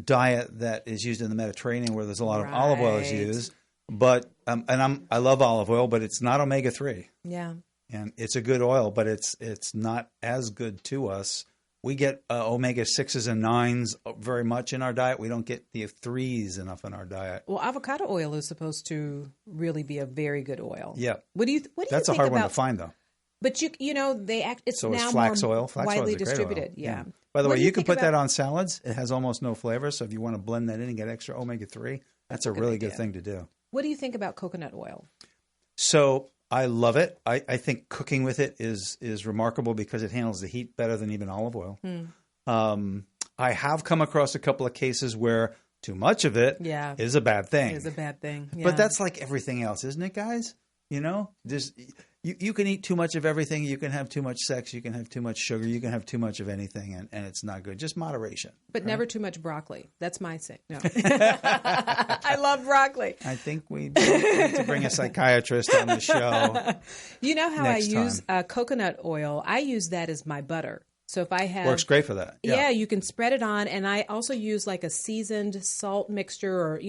diet that is used in the Mediterranean, where there's a lot of olive oil is used, but I love olive oil, but it's not omega-3. Yeah, and it's a good oil, but it's not as good to us. We get omega-6s and 9s very much in our diet. We don't get the 3s enough in our diet. Well, avocado oil is supposed to really be a very good oil. Yeah. What do you That's think a hard about, one to find, though. But it's so now flax more oil. Flax widely oil is a great distributed. oil. Yeah. By the way, you can put that on salads. It has almost no flavor. So if you want to blend that in and get extra omega-3, that's a really good thing to do. What do you think about coconut oil? So I love it. I think cooking with it is remarkable because it handles the heat better than even olive oil. I have come across a couple of cases where too much of it is a bad thing. It is a bad thing. Yeah. But that's like everything else, isn't it, guys? You know, you can eat too much of everything. You can have too much sex. You can have too much sugar. You can have too much of anything, and it's not good. Just moderation. But never too much broccoli. That's my thing. No. I love broccoli. I think we need to bring a psychiatrist on the show. You know how I use coconut oil? I use that as my butter. So if I have... Works great for that. Yeah, you can spread it on. And I also use like a seasoned salt mixture or,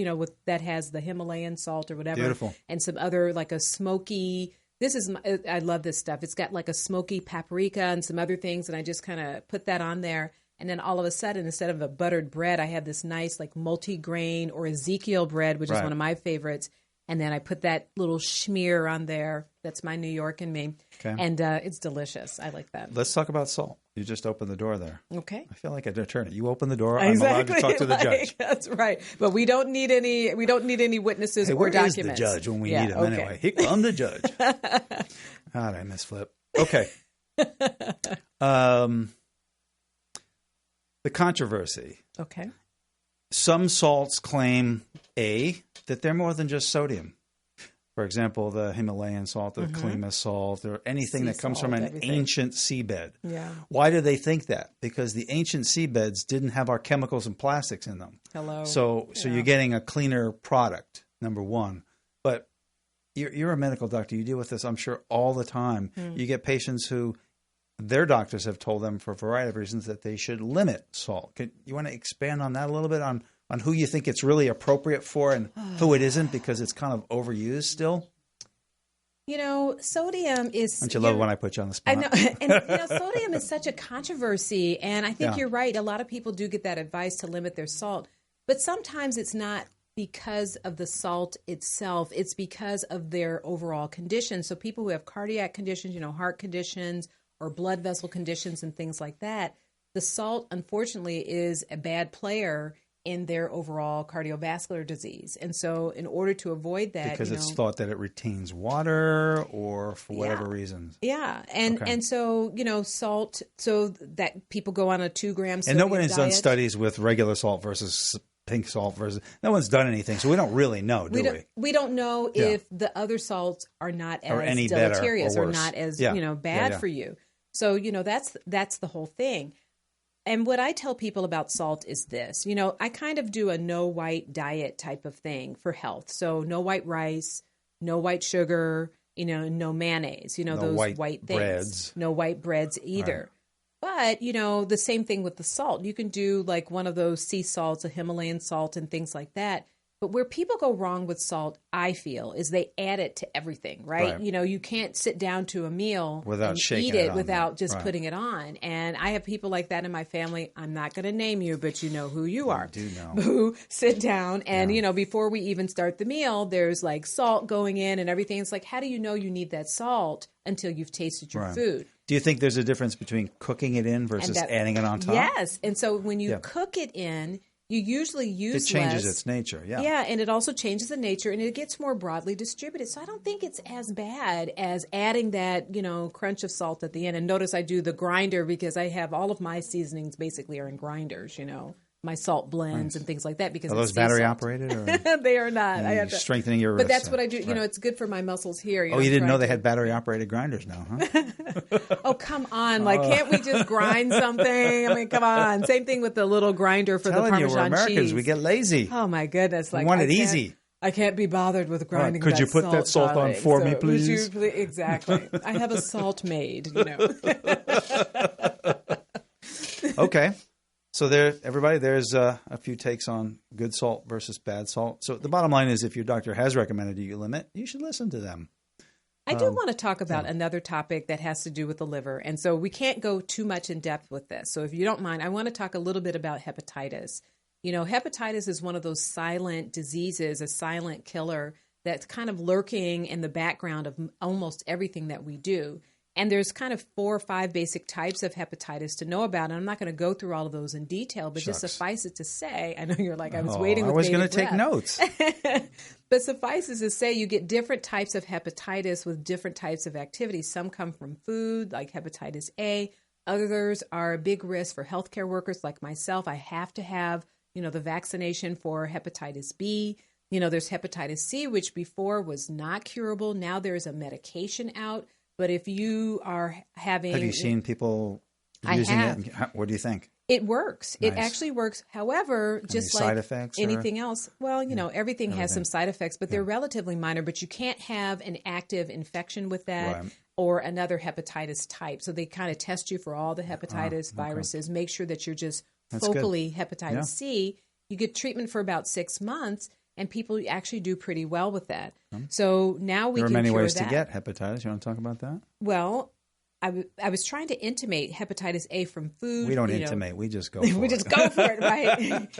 that has the Himalayan salt or whatever. Beautiful. And some other like a smoky... I love this stuff. It's got like a smoky paprika and some other things. And I just kind of put that on there. And then all of a sudden, instead of a buttered bread, I have this nice like multi-grain or Ezekiel bread, which is one of my favorites. And then I put that little schmear on there. That's my New York in me. Okay. And it's delicious. I like that. Let's talk about salt. You just opened the door there. Okay. I feel like an attorney. You open the door. I'm allowed to talk to the judge. That's right. But we don't need any witnesses or documents. Where is the judge when we need him anyway? Here comes the judge. God, I miss Flip. Okay. The controversy. Okay. Some salts claim, that they're more than just sodium. For example, the Himalayan salt, the Klima salt, or anything that comes from an ancient seabed. Yeah. Why do they think that? Because the ancient seabeds didn't have our chemicals and plastics in them. So you're getting a cleaner product, number one. But you're a medical doctor. You deal with this, I'm sure, all the time. You get patients who their doctors have told them for a variety of reasons that they should limit salt. You want to expand on that a little bit on who you think it's really appropriate for and who it isn't because it's kind of overused still? Sodium is... Don't you love when I put you on the spot? I know. And, sodium is such a controversy. And I think you're right. A lot of people do get that advice to limit their salt. But sometimes it's not because of the salt itself. It's because of their overall condition. So people who have cardiac conditions, heart conditions, or blood vessel conditions and things like that, the salt, unfortunately, is a bad player in their overall cardiovascular disease. And so in order to avoid that... Because it's thought that it retains water or for whatever reasons. Yeah. And so, salt, so that people go on a 2-gram sodium And no one has diet. done studies with regular salt versus pink salt versus... No one's done anything, so we don't really know, do we? We don't know if the other salts are not as any deleterious or or not as, bad for you. So, that's the whole thing. And what I tell people about salt is this. I kind of do a no white diet type of thing for health. So no white rice, no white sugar, no mayonnaise, no those white things. Breads. No white breads either. Right. But, the same thing with the salt. You can do like one of those sea salts, a Himalayan salt and things like that. But where people go wrong with salt, I feel, is they add it to everything, right? You can't sit down to a meal without and eat it on without just putting it on. And I have people like that in my family. I'm not going to name you, but you know who you are. I do know. Who sit down and, before we even start the meal, there's like salt going in and everything. It's like, how do you know you need that salt until you've tasted your food? Do you think there's a difference between cooking it in versus adding it on top? Yes. And so when you cook it in, you usually use it changes less. Its nature, yeah. Yeah, and it also changes the nature, and it gets more broadly distributed. So I don't think it's as bad as adding that, crunch of salt at the end. And notice I do the grinder because I have all of my seasonings basically are in grinders, my salt blends and things like that. Because are those battery operated? Or they are not. I have to, strengthening your But wrists. that's what I do. It's good for my muscles here. You didn't know they had battery operated grinders now, huh? Oh, come on. Can't we just grind something? I mean, come on. Same thing with the little grinder for the Parmesan we're Americans. cheese. We get lazy. Oh, my goodness. We want it easy. I can't be bothered with grinding Could you put that salt on for me, please? Exactly. I have a salt maid, Okay. So there's a few takes on good salt versus bad salt. So the bottom line is if your doctor has recommended you limit, you should listen to them. I do want to talk about another topic that has to do with the liver. And so we can't go too much in depth with this. So if you don't mind, I want to talk a little bit about hepatitis. Hepatitis is one of those silent diseases, a silent killer that's kind of lurking in the background of almost everything that we do. And there's kind of 4 or 5 basic types of hepatitis to know about. And I'm not going to go through all of those in detail, but just suffice it to say, I know you're like, I was waiting with bated breath. I was going to take notes. But suffices to say, you get different types of hepatitis with different types of activities. Some come from food, like hepatitis A. Others are a big risk for healthcare workers like myself. I have to have, the vaccination for hepatitis B. There's hepatitis C, which before was not curable. Now there's a medication out. But if you are having... Have you seen people using it? What do you think? It works. Nice. It actually works. However, just like side effects anything else, well, everything has some side effects, but they're relatively minor. But you can't have an active infection with that or another hepatitis type. So they kind of test you for all the hepatitis viruses, make sure that you're just focally hepatitis C. You get treatment for about 6 months. And people actually do pretty well with that. So now we can cure that. There are many ways to get hepatitis. You want to talk about that? Well, I was trying to intimate hepatitis A from food. We don't intimate. We just go for it. We just go for it, right?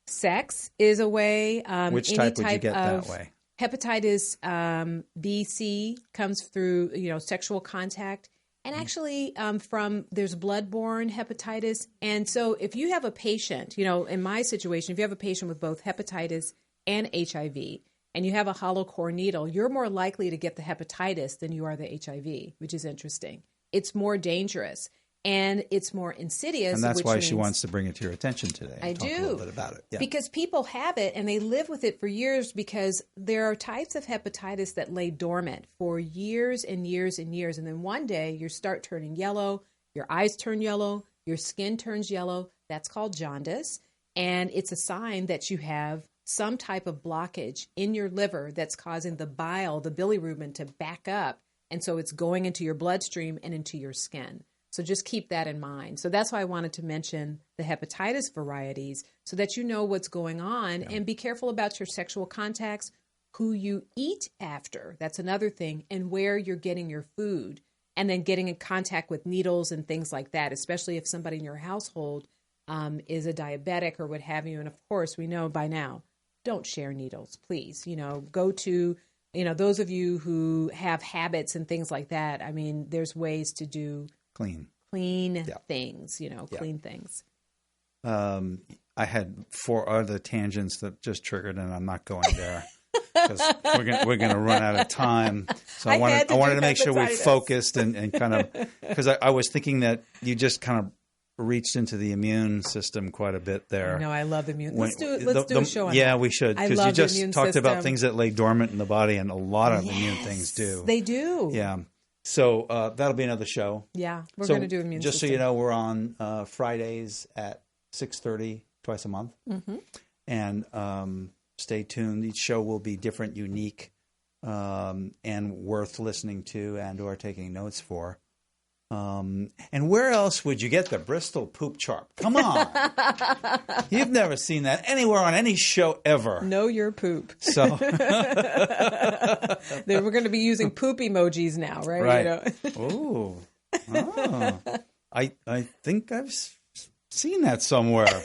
Sex is a way. Which type would you get that way? Hepatitis B, C comes through, sexual contact. And actually, there's bloodborne hepatitis. And so if you have a patient, in my situation, if you have a patient with both hepatitis and HIV, and you have a hollow core needle, you're more likely to get the hepatitis than you are the HIV, which is interesting. It's more dangerous. And it's more insidious. And that's why she wants to bring it to your attention today. I do. Talk a little bit about it. Yeah. Because people have it and they live with it for years because there are types of hepatitis that lay dormant for years and years and years. And then one day you start turning yellow, your eyes turn yellow, your skin turns yellow. That's called jaundice. And it's a sign that you have some type of blockage in your liver that's causing the bile, the bilirubin, to back up. And so it's going into your bloodstream and into your skin. So just keep that in mind. So that's why I wanted to mention the hepatitis varieties so that you know what's going on and be careful about your sexual contacts, who you eat after. That's another thing, and where you're getting your food, and then getting in contact with needles and things like that, especially if somebody in your household is a diabetic or what have you. And of course, we know by now, don't share needles, please. Go to, those of you who have habits and things like that. I mean, there's ways to do clean things, clean things. I had 4 other tangents that just triggered, and I'm not going there because we're going to run out of time. So I wanted to make sure we focused and kind of, because I was thinking that you just kind of reached into the immune system quite a bit there. No, I love the immune. Let's do a show on that. Yeah, we should, because you just talked system. about things that lay dormant in the body, and a lot of immune things do. They do. Yeah. So that'll be another show. Yeah, we're going to do immune just system. So you know, we're on Fridays at 6:30 twice a month. Mm-hmm. And stay tuned. Each show will be different, unique, and worth listening to and or taking notes for. And where else would you get the Bristol poop chart? Come on. You've never seen that anywhere on any show ever. Know your poop. So we're going to be using poop emojis now, right? Right. Oh. I think I've seen that somewhere.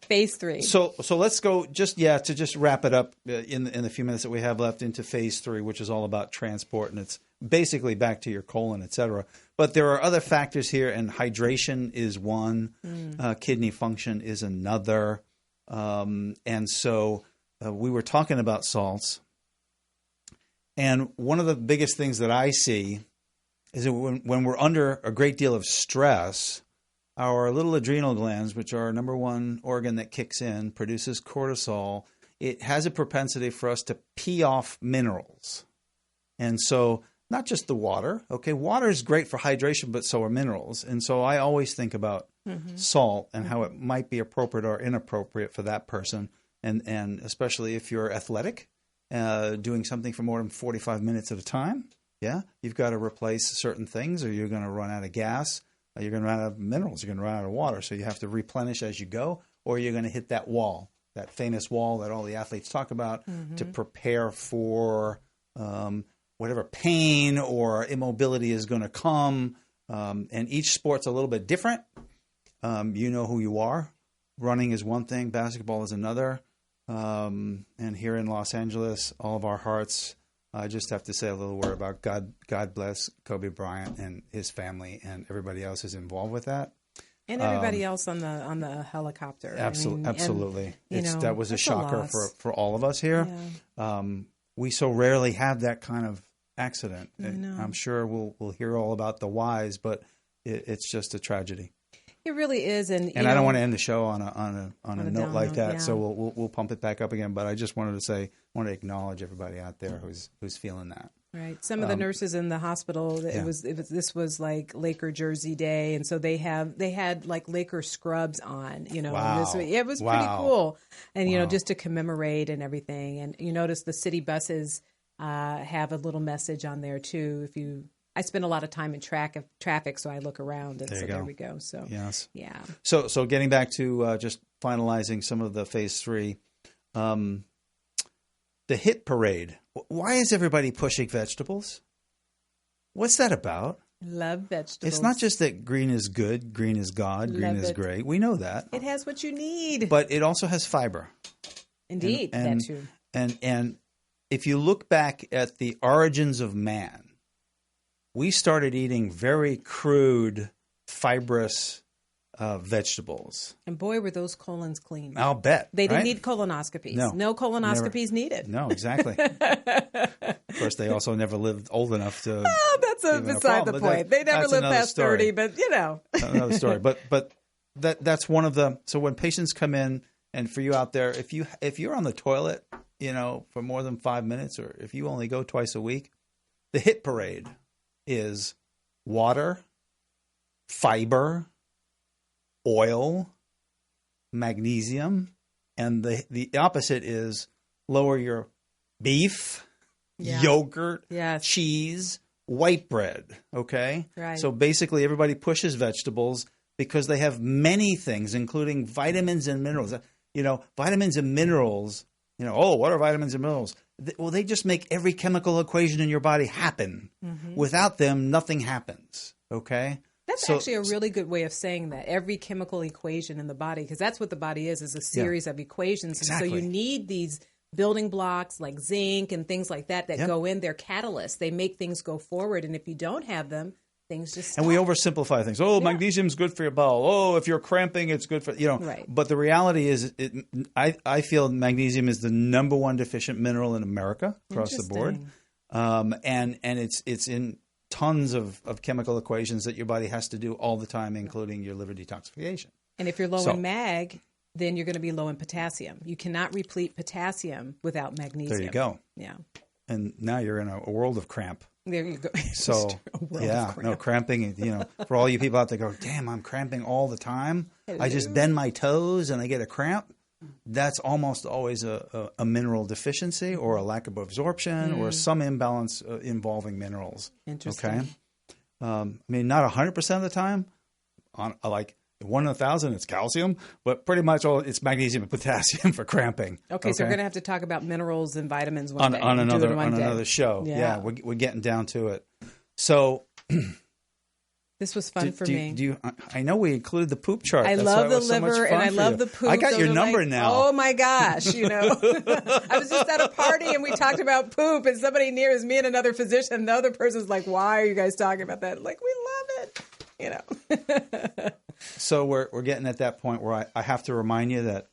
Phase 3. So let's go to just wrap it up in the few minutes that we have left into phase 3, which is all about transport, and it's basically back to your colon, et cetera. But there are other factors here, and hydration is one, kidney function is another. And so we were talking about salts. And one of the biggest things that I see is that when we're under a great deal of stress, our little adrenal glands, which are our number one organ that kicks in, produces cortisol. It has a propensity for us to pee off minerals. And so not just the water. Okay, water is great for hydration, but so are minerals. And so I always think about salt and how it might be appropriate or inappropriate for that person. And especially if you're athletic, doing something for more than 45 minutes at a time. Yeah, you've got to replace certain things or you're going to run out of gas. You're going to run out of minerals. You're going to run out of water. So you have to replenish as you go, or you're going to hit that wall, that famous wall that all the athletes talk about to prepare for whatever pain or immobility is going to come. And each sport's a little bit different. You know who you are. Running is one thing. Basketball is another. And here in Los Angeles, all of our hearts, I just have to say a little word about God bless Kobe Bryant and his family and everybody else who's involved with that. And everybody else on the helicopter. Absolutely. And, that was a shocker for all of us here. Yeah. We so rarely have that kind of accident. I'm sure we'll hear all about the whys, but it's just a tragedy. It really is, and I don't want to end the show on a note like that. Yeah. So we'll pump it back up again. But I just wanted to acknowledge everybody out there who's feeling that. Right. Some of the nurses in the hospital. This was like Laker jersey day, and so they had like Laker scrubs on. Wow. It was pretty cool, and just to commemorate and everything. And you notice the city buses have a little message on there too. I spend a lot of time in traffic, so I look around, and there we go. So yes, yeah. So getting back to just finalizing some of the phase 3, the hit parade. Why is everybody pushing vegetables? What's that about? Love vegetables. It's not just that green is good, green is God, green is great. We know that. It has what you need, but it also has fiber. Indeed, that too. And if you look back at the origins of man, we started eating very crude, fibrous vegetables. And boy, were those colons clean. I'll bet. They didn't need colonoscopies. No colonoscopies needed. No, exactly. Of course, they also never lived old enough to... Oh, that's beside the point. They never lived past 30, but Another story. But that's one of the... So when patients come in, and for you out there, if you're on the toilet, for more than 5 minutes, or if you only go twice a week, the hit parade is water, fiber, oil, magnesium, and the opposite is lower your beef, yogurt, cheese, white bread, okay? Right. So basically everybody pushes vegetables because they have many things, including vitamins and minerals. Vitamins and minerals, what are vitamins and minerals? Well, they just make every chemical equation in your body happen. Mm-hmm. Without them, nothing happens. Okay? That's actually a really good way of saying that. Every chemical equation in the body, because that's what the body is a series of equations. Exactly. And so you need these building blocks like zinc and things like that go in. They're catalysts. They make things go forward. And if you don't have them, things just stop. And we oversimplify things. Magnesium's good for your bowel. Oh, if you're cramping, it's good for, Right. But the reality is, I feel magnesium is the number one deficient mineral in America across the board. And it's in tons of chemical equations that your body has to do all the time, including your liver detoxification. And if you're low in mag, then you're going to be low in potassium. You cannot replete potassium without magnesium. There you go. Yeah. And now you're in a world of cramp. There you go. So, cramping, for all you people out there go, damn, I'm cramping all the time. Hello. I just bend my toes and I get a cramp. That's almost always a mineral deficiency or a lack of absorption or some imbalance involving minerals. Interesting. Okay. Not 100% of the time. On 1 in 1,000, it's calcium, but pretty much it's magnesium and potassium for cramping. Okay, so we're going to have to talk about minerals and vitamins on another show. Yeah. We're getting down to it. So This was fun for me. I know we included the poop chart. I love the liver and I love the poop. I got your number now. Oh my gosh, I was just at a party and we talked about poop and somebody near is me and another physician. And the other person's like, why are you guys talking about that? Like, we love it, So we're getting at that point where I have to remind you that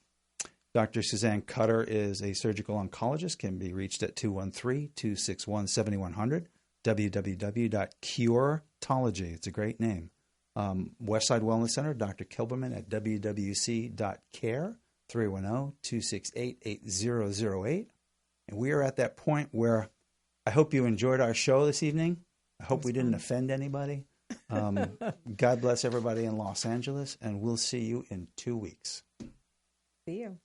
Dr. Suzanne Cutter is a surgical oncologist, can be reached at 213-261-7100, www.curetology. It's a great name. Westside Wellness Center, Dr. Kelberman at wwc.care, 310-268-8008. And we are at that point where I hope you enjoyed our show this evening. I hope we didn't offend anybody. God bless everybody in Los Angeles, and we'll see you in 2 weeks. See you.